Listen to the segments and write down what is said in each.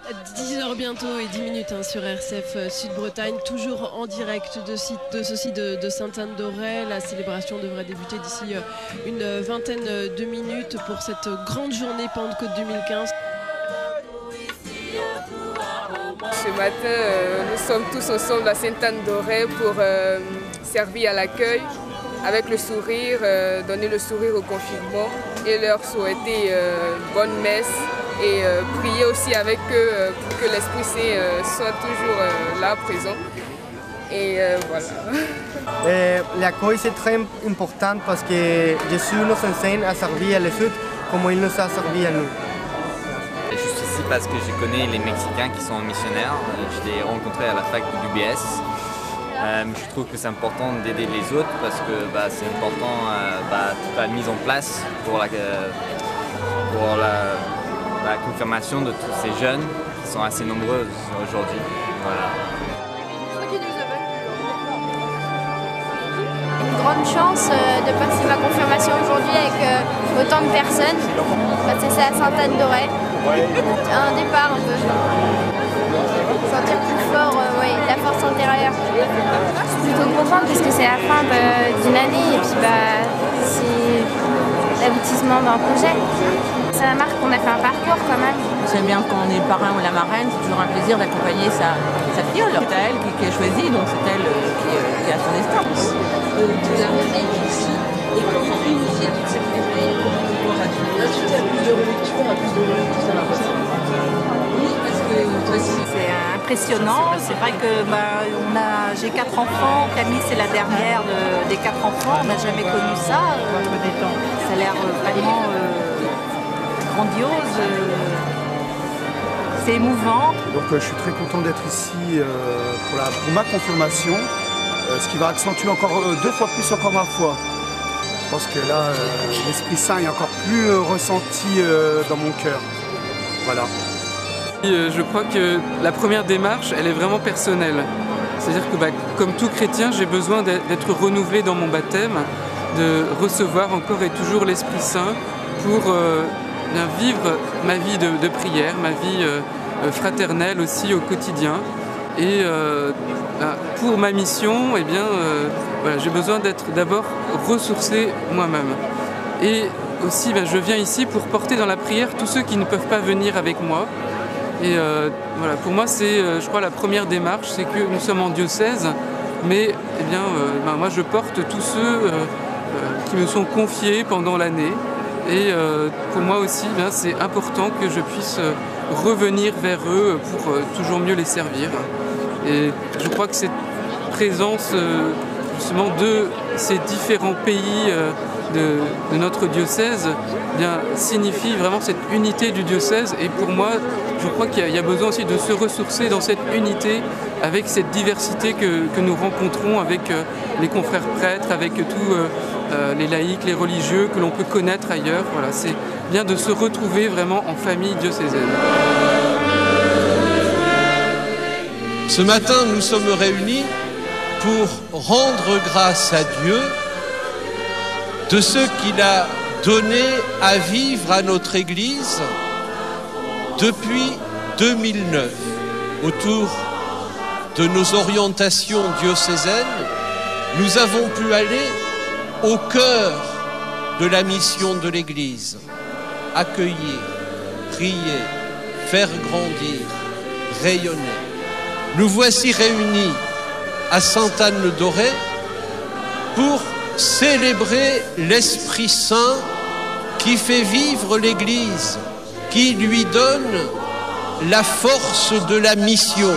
10h bientôt et 10 minutes sur RCF Sud-Bretagne, toujours en direct de ce site de Sainte-Anne-d'Auray. La célébration devrait débuter d'ici une vingtaine de minutes pour cette grande journée Pentecôte 2015. Ce matin, nous sommes tous ensemble à Sainte-Anne-d'Auray pour servir à l'accueil avec le sourire, donner le sourire aux confirmants et leur souhaiter une bonne messe et prier aussi avec eux pour que l'Esprit Saint soit toujours là, présent. Et voilà. L'accueil c'est très important parce que Jésus nous enseigne à servir les autres comme il nous a servi à nous. Je suis ici parce que je connais les Mexicains qui sont missionnaires. Je les ai rencontrés à la fac de l'UBS. Je trouve que c'est important d'aider les autres parce que c'est important toute la mise en place pour la confirmation de tous ces jeunes qui sont assez nombreux aujourd'hui. Voilà. Une grande chance de passer ma confirmation aujourd'hui avec autant de personnes. C'est à Sainte-Anne-d'Auray. Un départ un peu. Sentir plus fort, la force intérieure. Je suis plutôt contente parce que c'est la fin d'une année et puis c'est l'aboutissement d'un projet. Ça marque qu'on a fait un parcours quand même. J'aime bien quand on est le parrain ou la marraine, c'est toujours un plaisir d'accompagner sa fiole. C'est elle qui a choisi, donc c'est elle qui a son destin. De l'arrivée ici et comment unifier toutes ces familles, comment pouvoir ajouter à plus de relecture, à plus de relecture. Oui, parce que toi aussi. C'est impressionnant. C'est vrai que j'ai 4 enfants. Camille, c'est la dernière des 4 enfants. On n'a jamais connu ça. Ça a l'air vraiment grandiose. C'est émouvant. Donc je suis très content d'être ici pour ma confirmation, ce qui va accentuer encore 2 fois plus encore ma foi. Je pense que là, l'Esprit Saint est encore plus ressenti dans mon cœur. Voilà. Je crois que la première démarche, elle est vraiment personnelle. C'est-à-dire que comme tout chrétien, j'ai besoin d'être renouvelé dans mon baptême, de recevoir encore et toujours l'Esprit Saint pour vivre ma vie de prière, ma vie fraternelle aussi au quotidien. Et pour ma mission, j'ai besoin d'être d'abord ressourcé moi-même. Et aussi, je viens ici pour porter dans la prière tous ceux qui ne peuvent pas venir avec moi. Et pour moi, c'est, je crois, la première démarche, c'est que nous sommes en diocèse, mais moi, je porte tous ceux qui me sont confiés pendant l'année. Et pour moi aussi, c'est important que je puisse revenir vers eux pour toujours mieux les servir. Et je crois que cette présence justement de ces différents pays de notre diocèse signifie vraiment cette unité du diocèse. Et pour moi, je crois qu'il y a besoin aussi de se ressourcer dans cette unité avec cette diversité que nous rencontrons avec les confrères prêtres, avec tous les laïcs, les religieux que l'on peut connaître ailleurs. Voilà, c'est bien de se retrouver vraiment en famille diocésaine. Ce matin, nous sommes réunis pour rendre grâce à Dieu de ce qu'il a donné à vivre à notre Église depuis 2009. Autour de nos orientations diocésaines, nous avons pu aller au cœur de la mission de l'Église. Accueillir, prier, faire grandir, rayonner. Nous voici réunis à Sainte-Anne-d'Auray pour célébrer l'Esprit Saint qui fait vivre l'Église, qui lui donne la force de la mission.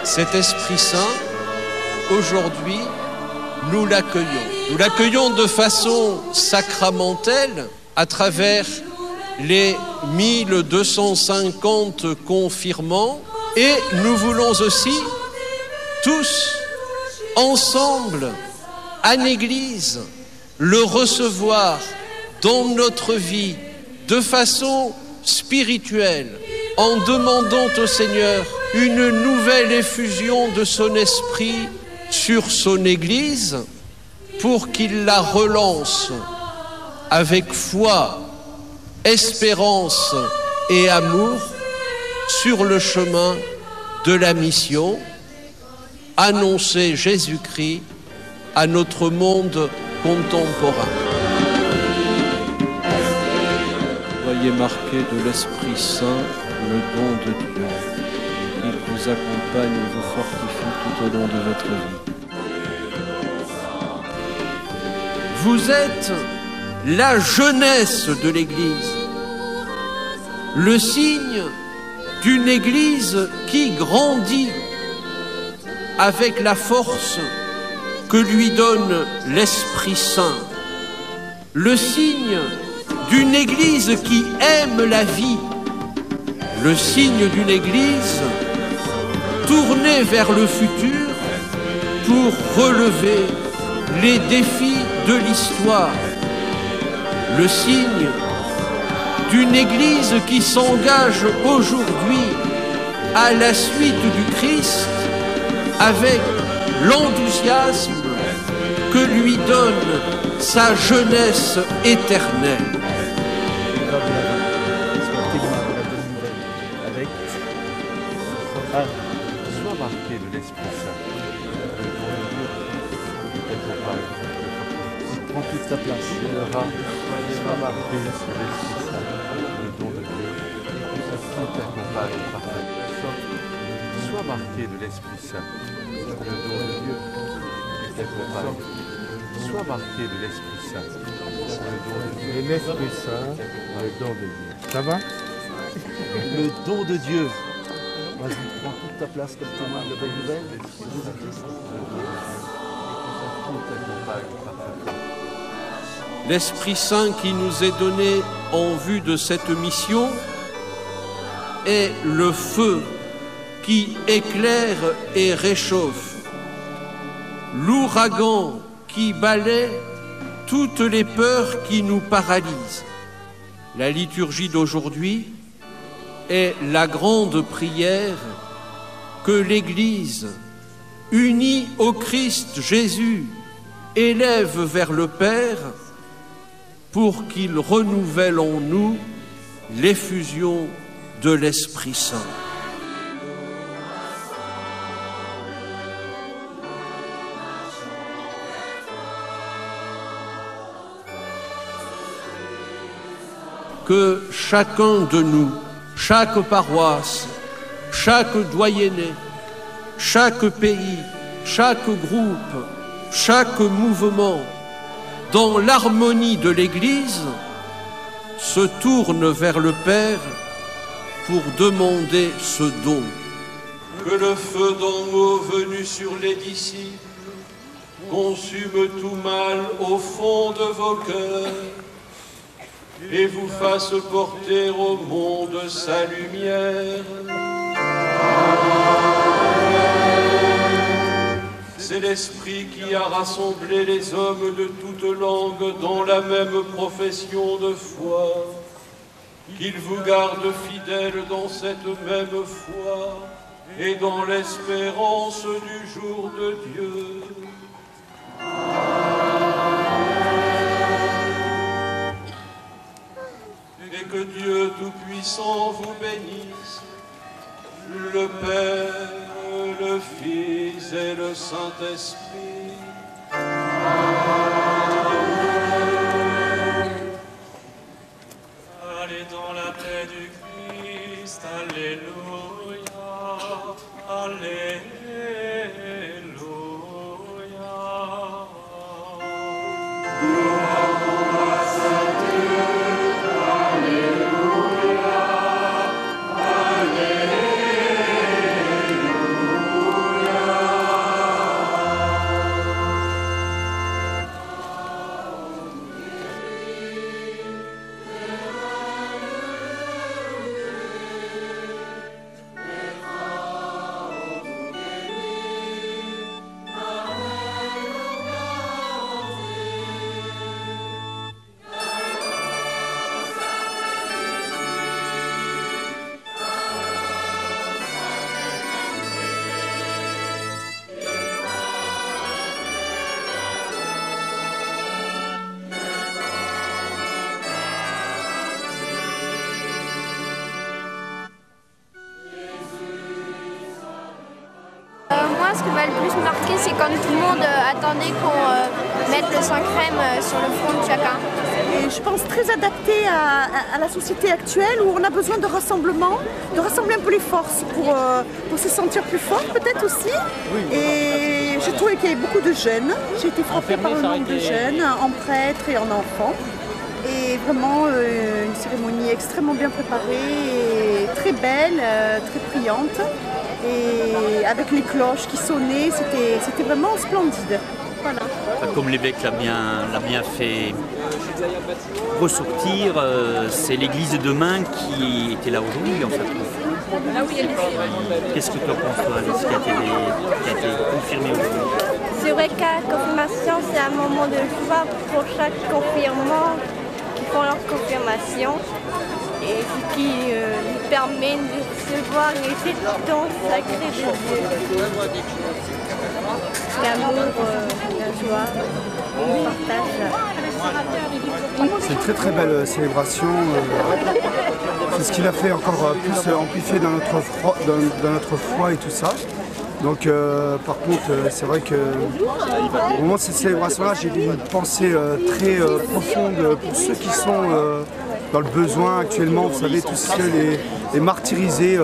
Cet Esprit Saint, aujourd'hui, nous l'accueillons. Nous l'accueillons de façon sacramentelle à travers les 1250 confirmants et nous voulons aussi tous ensemble à l'Église le recevoir dans notre vie de façon spirituelle en demandant au Seigneur une nouvelle effusion de son esprit sur son Église pour qu'il la relance avec foi, espérance et amour sur le chemin de la mission, annoncer Jésus-Christ à notre monde contemporain. Soyez marqués de l'Esprit Saint, le don de Dieu. Il vous accompagne et vous fortifie tout au long de votre vie. Vous êtes la jeunesse de l'Église, le signe d'une Église qui grandit avec la force que lui donne l'Esprit Saint, le signe d'une Église qui aime la vie, le signe d'une Église tournée vers le futur pour relever les défis de l'histoire, le signe d'une Église qui s'engage aujourd'hui à la suite du Christ avec l'enthousiasme que lui donne sa jeunesse éternelle. Sois marqué de l'Esprit Saint. Prends toute ta place. Sois marqué de l'Esprit Saint, le don de Dieu. Tout t'accompagne parfaitement. Sois marqué de l'Esprit Saint, le don de Dieu. Sois marqué de l'Esprit Saint, le don de Dieu. L'Esprit Saint, le don de Dieu. Ça va? Le don de Dieu. Vas-y, prends toute ta place comme témoin de la bonne nouvelle. L'Esprit Saint qui nous est donné en vue de cette mission est le feu qui éclaire et réchauffe, l'ouragan qui balaie toutes les peurs qui nous paralysent. La liturgie d'aujourd'hui est la grande prière que l'Église, unie au Christ Jésus, élève vers le Père pour qu'il renouvelle en nous l'effusion de l'Esprit Saint. Que chacun de nous, chaque paroisse, chaque doyenné, chaque pays, chaque groupe, chaque mouvement, dans l'harmonie de l'Église, se tourne vers le Père pour demander ce don. Que le feu d'en haut venu sur les disciples consume tout mal au fond de vos cœurs et vous fasse porter au monde sa lumière. C'est l'Esprit qui a rassemblé les hommes de toutes langues dans la même profession de foi. Qu'il vous garde fidèles dans cette même foi et dans l'espérance du jour de Dieu. Et que Dieu Tout-Puissant vous bénisse, le Père, le Fils et le Saint-Esprit. Allez dans la paix du Christ, alléluia, alléluia. ce qui m'a le plus marqué, c'est quand tout le monde attendait qu'on mette le sang crème sur le front de chacun. Et je pense très adapté à la société actuelle où on a besoin de rassemblement, de rassembler un peu les forces pour se sentir plus fort peut-être aussi. Et j'ai trouvé qu'il y avait beaucoup de jeunes. J'ai été frappée par le nombre de jeunes, en prêtres et en enfants. Et vraiment une cérémonie extrêmement bien préparée, et très belle, très brillante. Et avec les cloches qui sonnaient, c'était vraiment splendide. Voilà. Comme l'évêque l'a bien fait ressortir, c'est l'église de demain qui était là aujourd'hui en fait. Qu'est-ce que tu en penses toi, de ce qui a été confirmé aujourd'hui? C'est vrai qu'à la confirmation, c'est un moment de joie pour chaque confirmant qui font leur confirmation et ce qui nous permet de recevoir les dons sacrés de Dieu. L'amour, la joie, le partage. C'est une très très belle célébration. C'est ce qui l'a fait encore plus amplifier dans notre foi et tout ça. Donc par contre, c'est vrai que au moment de cette célébration-là, j'ai eu une pensée très profonde pour ceux qui sont dans le besoin actuellement. Vous savez, tous ceux les martyrisés,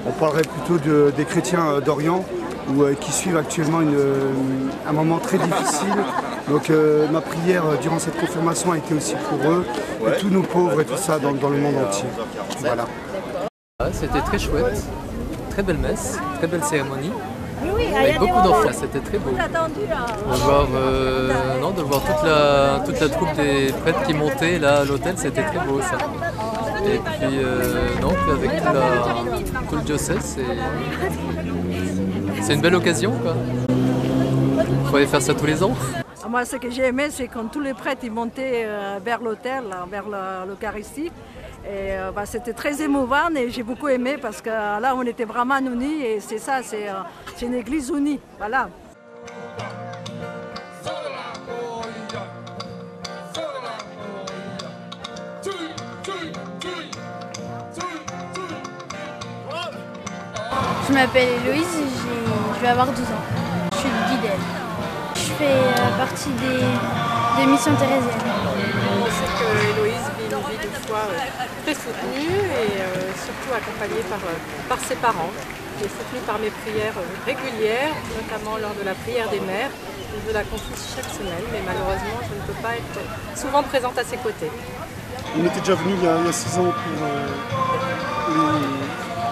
on parlerait plutôt des chrétiens d'Orient, qui suivent actuellement un moment très difficile. Donc ma prière durant cette confirmation a été aussi pour eux, et tous nos pauvres et tout ça dans le monde entier. Voilà. C'était très chouette, très belle messe, très belle cérémonie, avec beaucoup d'enfants, c'était très beau. De voir toute la troupe des prêtres qui montaient là à l'hôtel, c'était très beau ça. Et puis avec tout le diocèse, c'est une belle occasion quoi. Il fallait faire ça tous les ans. Moi, ce que j'ai aimé, c'est quand tous les prêtres ils montaient vers l'autel, vers l'Eucharistie. Et c'était très émouvant et j'ai beaucoup aimé parce que là, on était vraiment unis et c'est ça, c'est une église unie. Voilà. Je m'appelle Héloïse, je vais avoir 12 ans. Je suis guidée. Je fais partie des missions thérésiennes. Je sais que Héloïse vit une vie de foi très soutenue et surtout accompagnée par ses parents. Elle est soutenue par mes prières régulières, notamment lors de la prière des mères. Je la confie chaque semaine, mais malheureusement je ne peux pas être souvent présente à ses côtés. On était déjà venu il y a 6 ans pour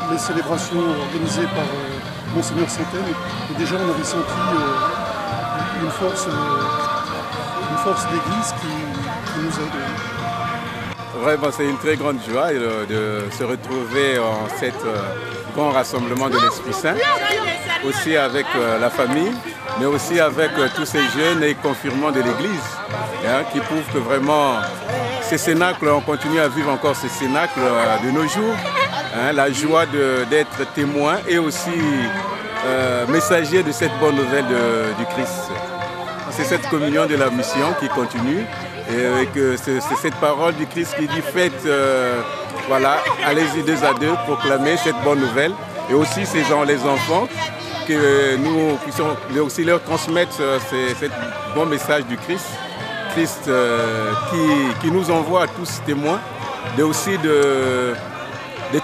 les célébrations organisées par Monseigneur Santel. Et déjà on avait senti une force d'église qui nous aide. Vraiment, c'est une très grande joie de se retrouver en cet grand rassemblement de l'Esprit Saint, aussi avec la famille, mais aussi avec tous ces jeunes et confirmants de l'Église, qui prouvent que vraiment ces cénacles, on continue à vivre encore ces cénacles de nos jours, la joie d'être témoin et aussi messager de cette bonne nouvelle du Christ. C'est cette communion de la mission qui continue et que c'est cette parole du Christ qui dit faites, allez-y 2 à 2, proclamer cette bonne nouvelle et aussi les enfants que nous qui aussi leur transmettre ce bon message du Christ qui nous envoie à tous témoins, mais aussi de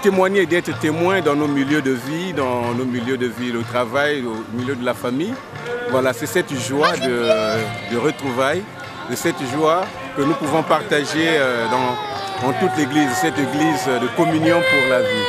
témoigner et d'être témoins dans nos milieux de vie, au travail, au milieu de la famille. Voilà, c'est cette joie de retrouvailles, de cette joie que nous pouvons partager dans toute l'Église, cette Église de communion pour la vie.